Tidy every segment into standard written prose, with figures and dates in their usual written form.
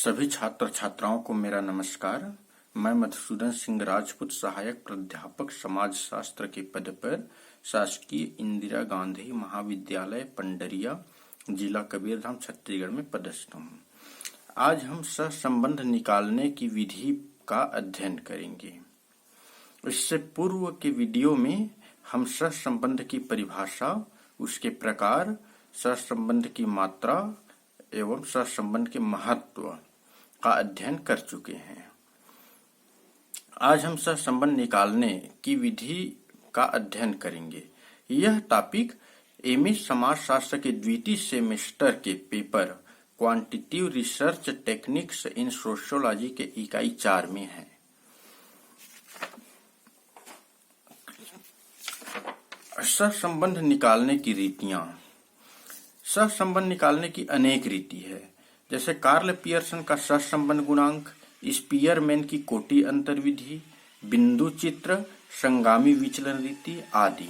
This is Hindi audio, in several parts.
सभी छात्र छात्राओं को मेरा नमस्कार। मैं मधुसूदन सिंह राजपूत, सहायक प्राध्यापक समाज शास्त्र के पद पर शासकीय इंदिरा गांधी महाविद्यालय पंडरिया, जिला कबीरधाम, छत्तीसगढ़ में पदस्थ हूँ। आज हम सहसंबंध निकालने की विधि का अध्ययन करेंगे। इससे पूर्व के वीडियो में हम सहसंबंध की परिभाषा, उसके प्रकार, सहसंबंध की मात्रा एवं सहसंबंध के महत्व का अध्ययन कर चुके हैं। आज हम सहसंबंध निकालने की विधि का अध्ययन करेंगे। यह टॉपिक एमए समाजशास्त्र के द्वितीय सेमेस्टर के paper quantitative research techniques in sociology के इकाई 4 में है। सहसंबंध निकालने की रीतियां। सहसंबंध निकालने की अनेक रीति है, जैसे कार्ल पियर्सन का सहसंबंध गुणांक, स्पीयरमैन की कोटि अंतर विधि, बिंदु चित्र, संगामी विचलन रीति आदि।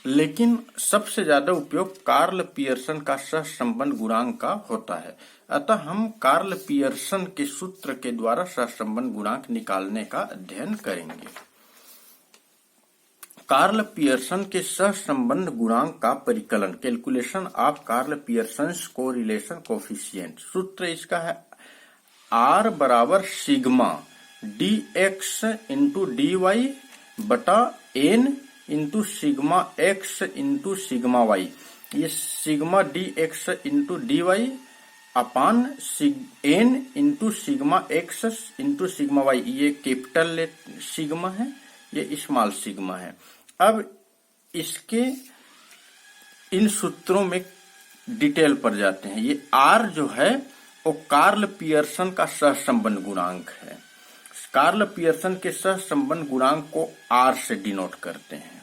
लेकिन सबसे ज्यादा उपयोग कार्ल पियर्सन का सहसंबंध गुणांक का होता है। अतः हम कार्ल पियर्सन के सूत्र के द्वारा सहसंबंध गुणांक निकालने का अध्ययन करेंगे। कार्ल पियर्सन के सहसंबंध गुणांक का परिकलन, calculation of Karl Pearson's correlation coefficient. सूत्र इसका है R बराबर सिग्मा dx इंटू dy बटा n into sigma x into sigma y। ये sigma dx into dy upon n into sigma x into sigma y, ये कैपिटल सिग्मा है, ये स्मॉल सिग्मा है। अब इसके इन सूत्रों में डिटेल पर जाते हैं। ये R जो है वो कार्ल पियर्सन का सहसंबंध गुणांक है। कार्ल पियर्सन के सहसंबंध गुणांक को R से डिनोट करते हैं।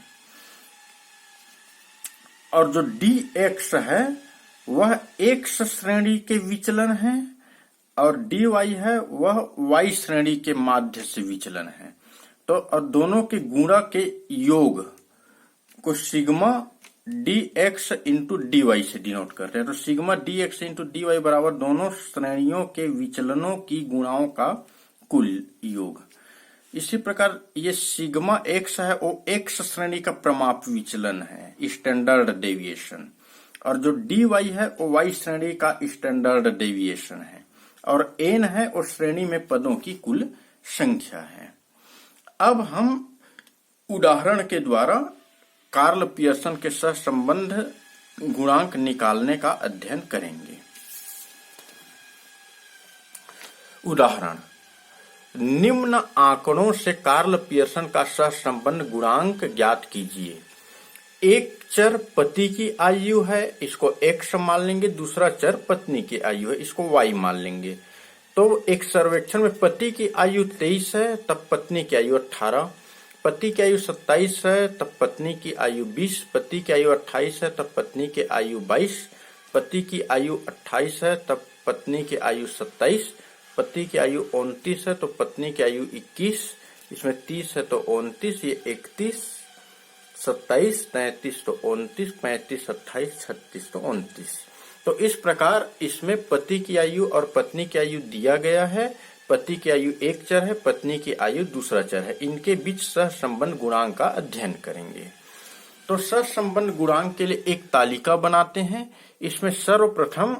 और जो dx है वह x श्रेणी के विचलन है और dy है वह y श्रेणी के माध्य से विचलन है। तो और दोनों के गुणा के योग को सिग्मा dx इंटू dy से डिनोट करते हैं। तो सिग्मा dx इंटू dy बराबर दोनों श्रेणियों के विचलनों की गुणाओं का कुल योग। इसी प्रकार ये सिग्मा x है वो x श्रेणी का प्रमाप विचलन है, स्टैंडर्ड डेविएशन, और जो dy है वो y श्रेणी का स्टैंडर्ड डेविएशन है, और n है वो श्रेणी में पदों की कुल संख्या है। अब हम उदाहरण के द्वारा कार्ल पियर्सन के सहसंबंध गुणांक निकालने का अध्ययन करेंगे। उदाहरण, निम्न आंकड़ों से कार्ल पियर्सन का सहसंबंध गुणांक ज्ञात कीजिए। एक चर पति की आयु है, इसको x मान लेंगे। दूसरा चर पत्नी की आयु है, इसको y मान लेंगे। तो एक सर्वेक्षण में पति की आयु 23 है, तब पत्नी की आयु 18, पति की आयु 27 है, तब पत्नी की आयु 20, पति की आयु 28 है, तब पत्नी की आयु 22, पति की आयु 28 है, तब पत्नी की आयु 27, पति की आयु 29 है, तो पत्नी की आयु 21, इसमें 30 है तो 29, ये 31, 27, 33 तो 29, 35, 28, 36 तो 29। तो इस प्रकार इसमें पति की आयु और पत्नी की आयु दिया गया है। पति की आयु एक चर है, पत्नी की आयु दूसरा चर है। इनके बीच सहसंबंध गुणांक का अध्ययन करेंगे। तो सहसंबंध गुणांक के लिए एक तालिका बनाते हैं। इसमें सर्वप्रथम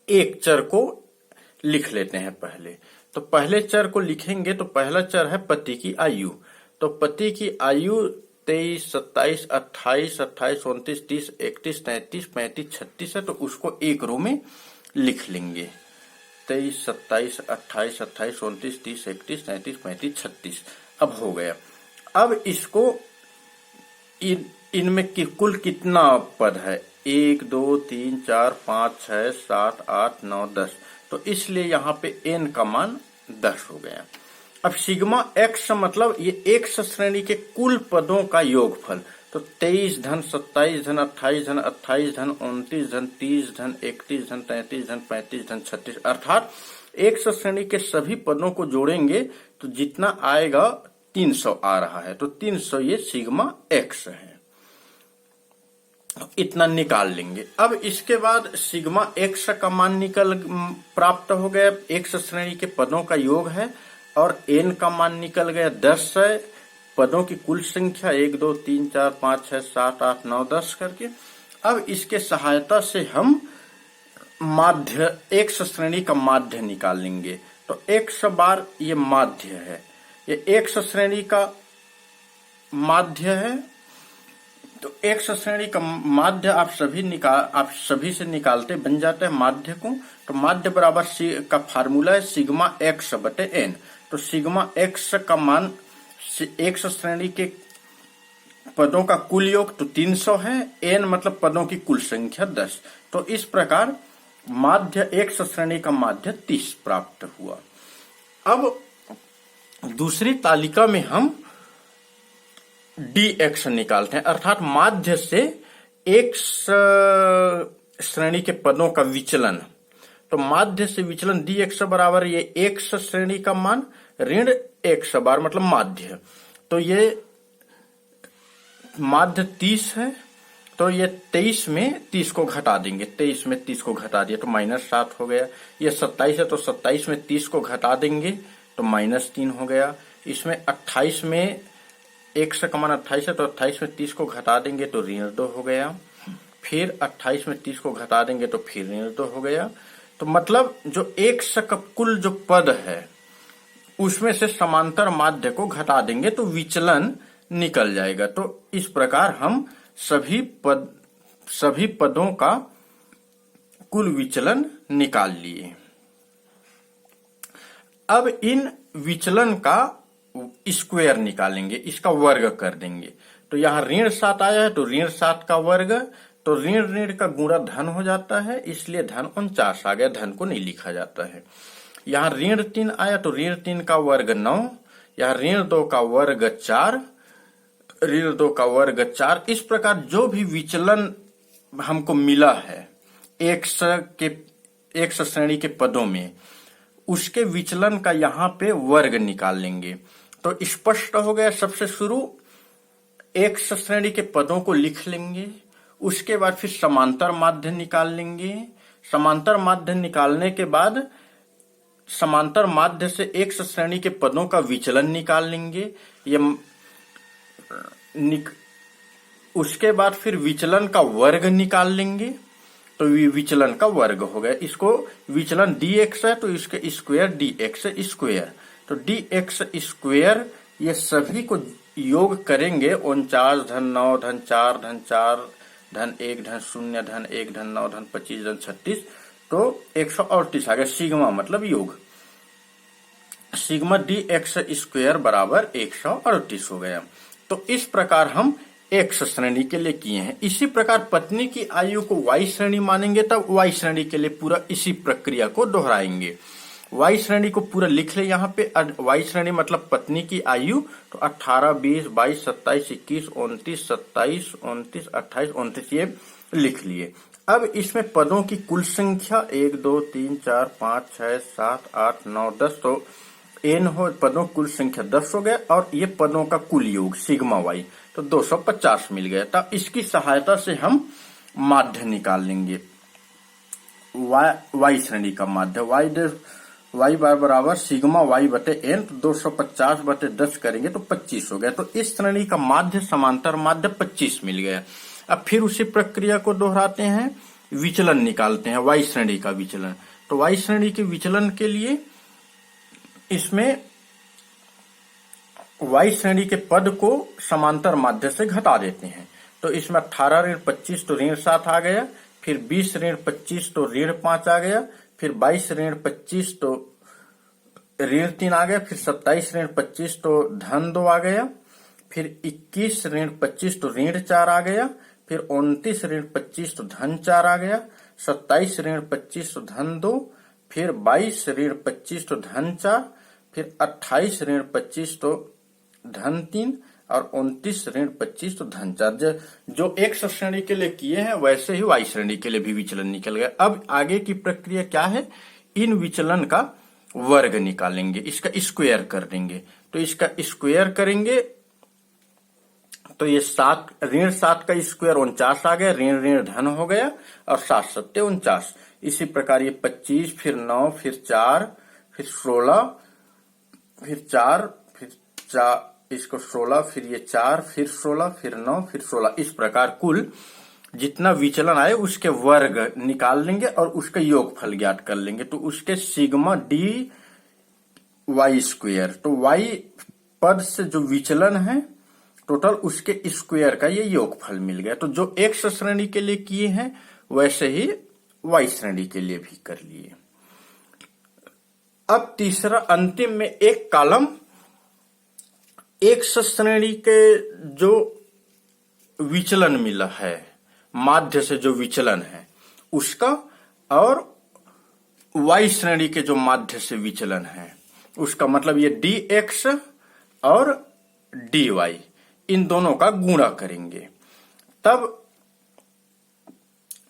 एक चर को लिख लेते हैं पहले। तो पहले चर को लिखेंगे तो पहला चर है पति की आयु। तो पति की आयु 23, 27, 28, 28, 29, 30, 31, 33, 35, 36 है, तो उसको एक रो में लिख लेंगे। 23, 27, 28, 28, 29, 30, 31, 33, 35, 36 अब हो गया। अब इसको इनमें कुल कितना पद है? 1, 2, 3, 4, 5, 6, 7, 8, 9, 10। तो इसलिए यहाँ पे n का मान 10 हो गया। अब सिग्मा x मतलब ये x श्रेणी के कुल पदों का योगफल। तो 23 धन 27 धन 28 धन 28 धन 29 धन 30 धन 31 धन 33 धन 35 धन 36, अर्थात x श्रेणी के सभी पदों को जोड़ेंगे तो जितना आएगा 300 आ रहा है। तो 300 ये सिग्मा x है। इतना निकाल लेंगे। अब इसके बाद सिग्मा एक्स का मान प्राप्त हो गया। एक्स श्रेणी के पदों का योग है और एन का मान निकल गया 10 है। पदों की कुल संख्या 1 2 3 4 5 6 7 8 9 10 करके। अब इसके सहायता से हम माध्य एक्स श्रेणी का माध्य निकाल लेंगे। तो एक्स बार ये माध्य है, ये एक्स श्रेणी का माध्य है। तो एक्स श्रेणी का माध्य आप सभी से निकालते बन जाते हैं माध्य को। तो माध्य बराबर का फार्मूला है सिग्मा एक्स बटे एन। तो सिग्मा एक्स का मान एक्स श्रेणी के पदों का कुल योग तो 300 है, एन मतलब पदों की कुल संख्या 10। तो इस प्रकार माध्य एक्स श्रेणी का माध्य 30 प्राप्त हुआ। अब दूसरी तालिका में हम dx निकालते हैं, अर्थात माध्य से x श्रेणी के पदों का विचलन। तो माध्य से विचलन dx बराबर ये x श्रेणी का मान ऋण x बार मतलब माध्य। तो ये माध्य 30 है, तो ये 23 में 30 को घटा देंगे। 23 में 30 को घटा दिया तो -7 हो गया। ये 27 है तो 27 में 30 को घटा देंगे तो -3 हो गया। इसमें 28 में x का मान 28 है तो 28 में 30 को घटा देंगे तो -2 हो गया। फिर 28 में 30 को घटा देंगे तो फिर -2 हो गया। तो मतलब जो x का कुल जो पद है उसमें से समांतर माध्य को घटा देंगे तो विचलन निकल जाएगा। तो इस प्रकार हम सभी पदों का कुल विचलन निकाल लिए। अब इन विचलन का स्क्वायर निकालेंगे, इसका वर्ग कर देंगे। तो यहाँ -7 आया है तो -7 का वर्ग, तो ऋण का गुणा धन हो जाता है, इसलिए धन 49 आ गया। धन को नहीं लिखा जाता है। यहाँ ऋण 3 आया तो ऋण 3 का वर्ग 9, यहाँ ऋण 2 का वर्ग 4, ऋण 2 का वर्ग 4। इस प्रकार जो भी विचलन हमको मिला है एक्स श्रेणी के पदों में, उसके विचलन का यहाँ पे वर्ग निकाल लेंगे। तो स्पष्ट हो गया। सबसे शुरू एक्स श्रेणी के पदों को लिख लेंगे, उसके बाद फिर समांतर माध्य निकाल लेंगे। समांतर माध्य निकालने के बाद समांतर माध्य से एक्स श्रेणी के पदों का विचलन निकाल लेंगे। उसके बाद फिर विचलन का वर्ग निकाल लेंगे। तो विचलन का वर्ग हो गया। इसको विचलन dx है तो इसके स्क्वायर dx स्क्वायर। तो dx स्क्वायर ये सभी को योग करेंगे 49 धन 9 धन 4 धन 4 धन 1 धन 0 धन 1 धन 9 धन 25 धन 36 तो 138 आ गया। सिग्मा मतलब योग। सिग्मा dx स्क्वायर बराबर 138 हो गया। तो इस प्रकार हम एक्स श्रेणी के लिए किए हैं। इसी प्रकार पत्नी की आयु को वाई श्रेणी मानेंगे तब वाई श्रेणी के लिए पूरा इसी प्रक्रिया को दोहराएंगे। वाई श्रेणी को पूरा लिख ले यहाँ पे। वाई श्रेणी मतलब पत्नी की आयु, तो 18 20 22 27 21 29 27 29 28 29 ये लिख लिए। अब इसमें पदों की कुल संख्या 1 2 3 4 5 6 7 8 9 10 तो एन हो पदों कुल संख्या 10 हो गया और ये पदों का कुल योग सिग्मा वाई तो 250 मिल गया। तब इसकी सहायता से हम माध्य निकाल लेंगे। वाई श्रेणी का माध्य वाई बार बराबर सिग्मा वाई बटे एन, तो 250 बटे 10 करेंगे तो 25 हो गया। तो इस श्रेणी का माध्य समांतर माध्य 25 मिल गया। अब फिर उसी प्रक्रिया को दोहराते हैं, विचलन निकालते हैं वाई श्रेणी का विचलन। तो वाई श्रेणी के विचलन के लिए इसमें वाई श्रेणी के पद को समांतर माध्य से घटा देते हैं। तो इसमें 18 ऋण 25 तो ऋण 7 आ गया, फिर 20 ऋण 25 तो ऋण 5 आ गया, फिर 22 ऋण 25 तो ऋण 3 आ गया, फिर 27 ऋण 25 तो धन 2 आ गया, फिर 21 ऋण 25 तो ऋण 4 आ गया, फिर 29 ऋण 25 तो धन 4 आ गया, 27 ऋण 25 तो धन 2, फिर 22 ऋण 25 तो धन 4, फिर 28 ऋण 25 तो धन 3 और 29 ऋण 25 तो धन 4। जो एक्स श्रेणी के लिए किए हैं वैसे ही वाई श्रेणी के लिए भी विचलन निकल गया। अब आगे की प्रक्रिया क्या है, इन विचलन का वर्ग निकालेंगे, इसका स्क्वायर कर देंगे। तो इसका स्क्वायर करेंगे तो ये 7 ऋण 7 का स्क्वायर 49 आ गया, ऋण ऋण धन हो गया और 7 सत्ते 49। इसी प्रकार ये 25 फिर 9 फिर 4 फिर 16 फिर 4 फिर 4 इसको 16 फिर ये 4 फिर 16 फिर 9 फिर 16। इस प्रकार कुल जितना विचलन आए उसके वर्ग निकाल लेंगे और उसका योगफल ज्ञात कर लेंगे। तो उसके सिग्मा डी वाई स्क्वायर, तो वाई पद से जो विचलन है टोटल उसके स्क्वायर का ये योगफल मिल गया। तो जो एक्स श्रेणी के लिए किए हैं वैसे ही वाई श्रेणी के लिए भी कर लिए। अब तीसरा अंतिम में एक कॉलम एक्स श्रेणी के जो विचलन मिला है, माध्य से जो विचलन है उसका, और वाई श्रेणी के जो माध्य से विचलन है उसका, मतलब ये डी एक्स और डी वाई इन दोनों का गुणा करेंगे। तब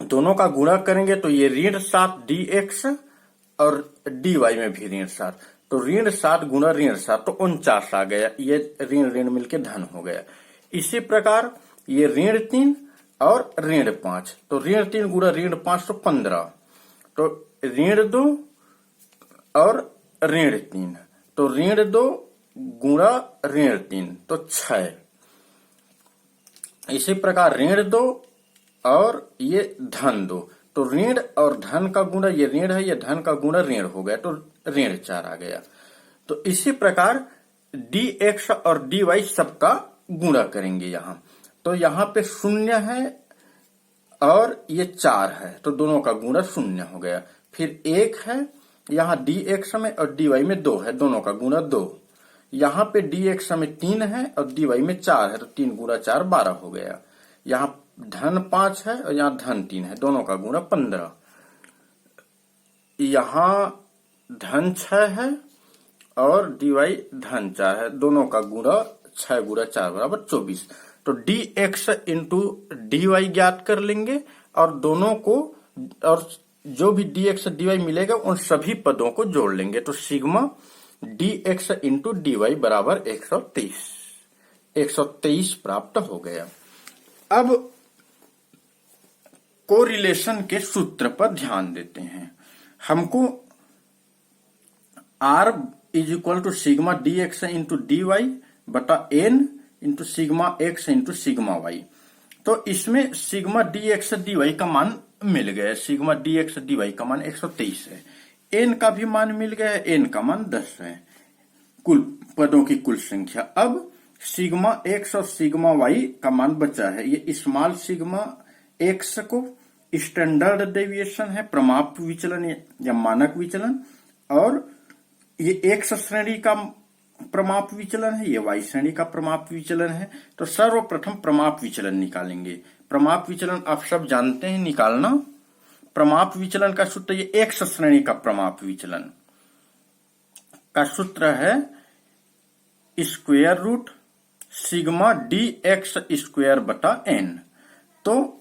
दोनों का गुणा करेंगे तो ये ऋण 7 डी एक्स और डी वाई में भी ऋण 7, तो ऋण 7 गुणा ऋण 7 तो 49 आ गया। ये ऋण ऋण मिलके धन हो गया। इसी प्रकार ये ऋण 3 और ऋण 5, तो ऋण 3 गुणा ऋण 5 तो 15, तो ऋण 2 और ऋण 3, तो ऋण 2 गुणा ऋण 3 तो 6। इसी प्रकार ऋण 2 और ये धन 2, तो ऋण और धन का गुणा, ये ऋण है ये धन का गुणा ऋण हो गया, तो ऋण 4 आ गया। तो इसी प्रकार डी एक्स और डी वाई सबका गुणा करेंगे यहां, तो यहां पे 0 है और ये 4 है, तो दोनों का गुणा 0 हो गया। फिर 1 है यहाँ डी एक्स में और डी वाई में 2 है, दोनों का गुणा 2। यहाँ पे डी एक्स में 3 है और डी वाई में 4 है, तो 3 गुणा 4 12 हो गया। यहाँ धन 5 है और यहाँ धन 3 है, दोनों का गुणा 15। यहाँ धन 6 है और डी वाई धन 4 है, दोनों का गुणा 6 गुणा 4 बराबर 24। तो d x into D y ज्ञात कर लेंगे और दोनों को, और जो भी डी एक्स डी वाई मिलेगा उन सभी पदों को जोड़ लेंगे। तो sigma D x into D y बराबर 123 प्राप्त हो गया। अब कोरिलेशन के सूत्र पर ध्यान देते हैं। हमको R is equal to sigma D x into D Y बटा N into sigma X into sigma Y. तो इसमें sigma D X D Y का मान मिल गया, sigma D X D Y का मान 123 है, एन का भी मान मिल गया है, एन का मान 10 है, कुल पदों की कुल संख्या। अब सिग्मा एक्स और सिग्मा वाई का मान बचा है। ये स्मॉल सिग्मा एक्स को स्टैंडर्ड डेविएशन है, प्रमाप विचलन या मानक विचलन, और ये एक्स श्रेणी का प्रमाप विचलन है, ये वाई श्रेणी का प्रमाप विचलन है। तो सर्वप्रथम प्रमाप विचलन निकालेंगे। प्रमाप विचलन आप सब जानते हैं निकालना। प्रमाप विचलन का सूत्र, ये एक्स श्रेणी का प्रमाप विचलन का सूत्र है square root sigma D x square बटा एन। तो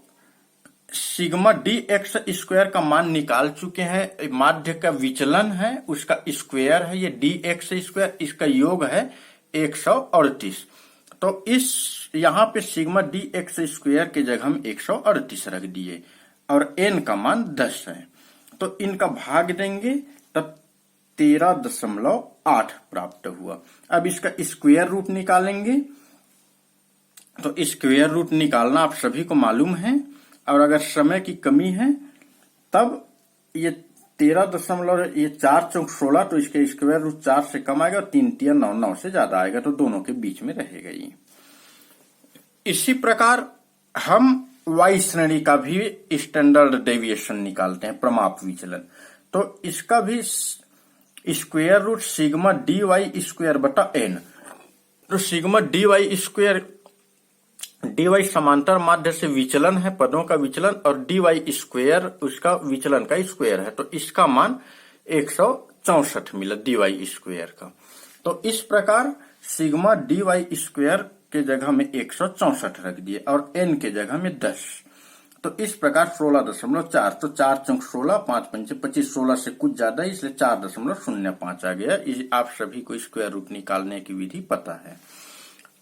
सिग्मा डी एक्स स्क्वायर का मान निकाल चुके हैं, माध्य का विचलन है उसका स्क्वायर है ये डी एक्स स्क्वायर, इसका योग है 138। तो इस यहां पे सिग्मा डी एक्स स्क्वायर की जगह हम 138 रख दिए और एन का मान 10 है, तो इनका भाग देंगे तब 13.8 प्राप्त हुआ। अब इसका स्क्वायर रूट निकालेंगे, तो स्क्वायर रूट निकालना आप सभी को मालूम है, और अगर समय की कमी है तब ये 4 चौक 16, तो इसके स्क्वायर रूट 4 से कम आएगा, 3 3 9 9 से ज्यादा आएगा, तो दोनों के बीच में रहेगा ये। इसी प्रकार हम वाई श्रेणी का भी स्टैंडर्ड डेविएशन निकालते हैं, प्रमाप विचलन। तो इसका भी square root sigma d y square बटा एन। तो sigma d y square, d y समांतर माध्य से विचलन है, पदों का विचलन, और डी वाई स्क्वायर उसका विचलन का स्क्वायर है, तो इसका मान 164 मिला डी वाई स्क्वायर का। तो इस प्रकार सिग्मा डी वाई स्क्वायर के जगह में 164 रख दिए और एन के जगह में 10। तो इस प्रकार 16.4, तो 4 चौक 16, 5 पंचे 25, 16 से कुछ ज्यादा है, इसलिए 4.05 आ गया। आप सभी को स्क्वायर रूट निकालने की विधि पता है।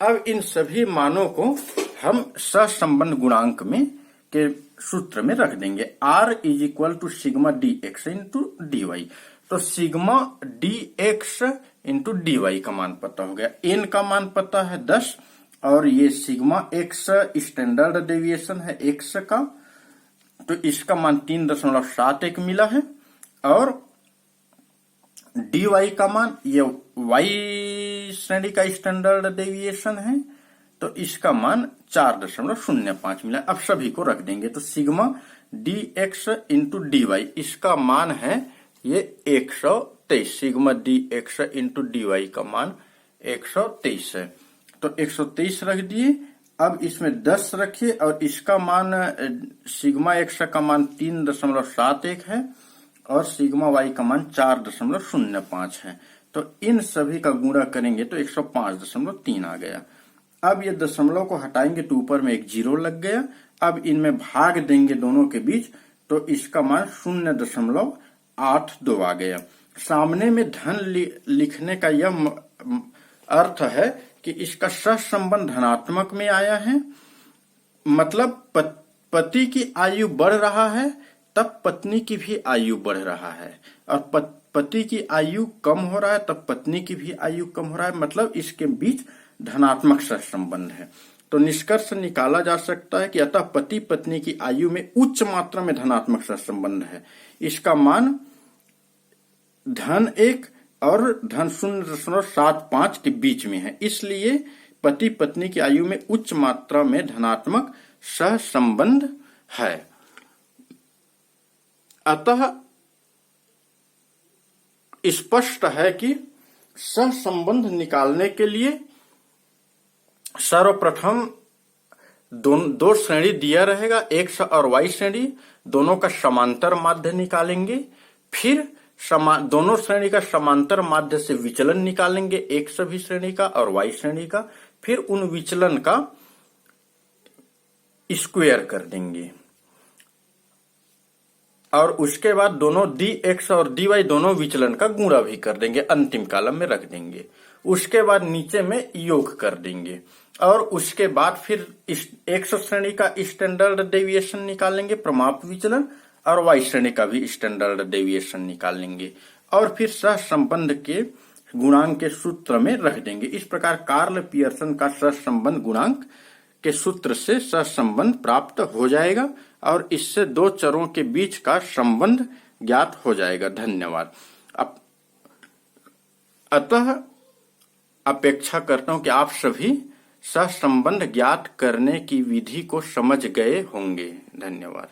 अब इन सभी मानों को हम सहसंबंध गुणांक में के सूत्र में रख देंगे। R is equal to sigma D x into D Y. तो sigma D x into D Y का मान पता हो गया, एन का मान पता है 10, और ये सिग्मा एक्स स्टैंडर्ड डेविएशन है एक्स का, तो इसका मान 3.71 मिला है, और डी वाई का मान, ये वाई श्रेणी का स्टैंडर्ड डेविएशन है, तो इसका मान 4.05 मिला। अब सभी को रख देंगे, तो sigma D x into D y, इसका मान है ये 123, sigma D x into D Y का मान 123 है, तो 123 रख दिए। अब इसमें 10 रखिए, और इसका मान सिग्मा एक्स का मान 3.71 है, और सिग्मा वाई का मान 4.05 है, तो इन सभी का गुणा करेंगे तो 105.3 आ गया। अब ये दशमलव को हटाएंगे तो ऊपर में एक जीरो लग गया। अब इनमें भाग देंगे दोनों के बीच, तो इसका मान 0.82 आ गया। सामने में धन लिखने का यह अर्थ है कि इसका सहसंबंध धनात्मक में आया है, मतलब पति की आयु बढ़ रहा है तब पत्नी की भी आयु बढ़ रहा है, और पति की आयु कम हो रहा है तब पत्नी की भी आयु कम हो रहा है, मतलब इसके बीच धनात्मक सहसंबंध है। तो निष्कर्ष निकाला जा सकता है कि अतः पति पत्नी की आयु में उच्च मात्रा में धनात्मक सहसंबंध है। इसका मान धन 1 और धन 0.75 के बीच में है, इसलिए पति पत्नी की आयु में उच्च मात्रा में धनात्मक सहसंबंध है। अतः स्पष्ट है कि सहसंबंध निकालने के लिए सर्वप्रथम दो श्रेणी दिया रहेगा, एक्स और वाई श्रेणी, दोनों का समांतर माध्य निकालेंगे, फिर दोनों श्रेणी का समांतर माध्य से विचलन निकालेंगे, एक्स भी श्रेणी का और वाई श्रेणी का, फिर उन विचलन का स्क्वायर कर देंगे, और उसके बाद दोनों डी एक्स और डी वाई दोनों विचलन का गुणा भी कर देंगे, अंतिम कॉलम में रख देंगे। उसके बाद नीचे में योग कर देंगे, और उसके बाद फिर एक्स श्रेणी का स्टैंडर्ड डेविएशन निकालेंगे, प्रमाप विचलन, और वाई श्रेणी का भी स्टैंडर्ड डेविएशन निकालेंगे, और फिर सहसंबंध के गुणांक के सूत्र में रख देंगे। इस प्रकार कार्ल पियर्सन का सहसंबंध गुणांक के सूत्र से सहसंबंध प्राप्त हो जाएगा, और इससे दो चरों के बीच का संबंध ज्ञात हो जाएगा। धन्यवाद। अतः अपेक्षा करता हूं कि आप सभी सहसंबंध ज्ञात करने की विधि को समझ गए होंगे। धन्यवाद।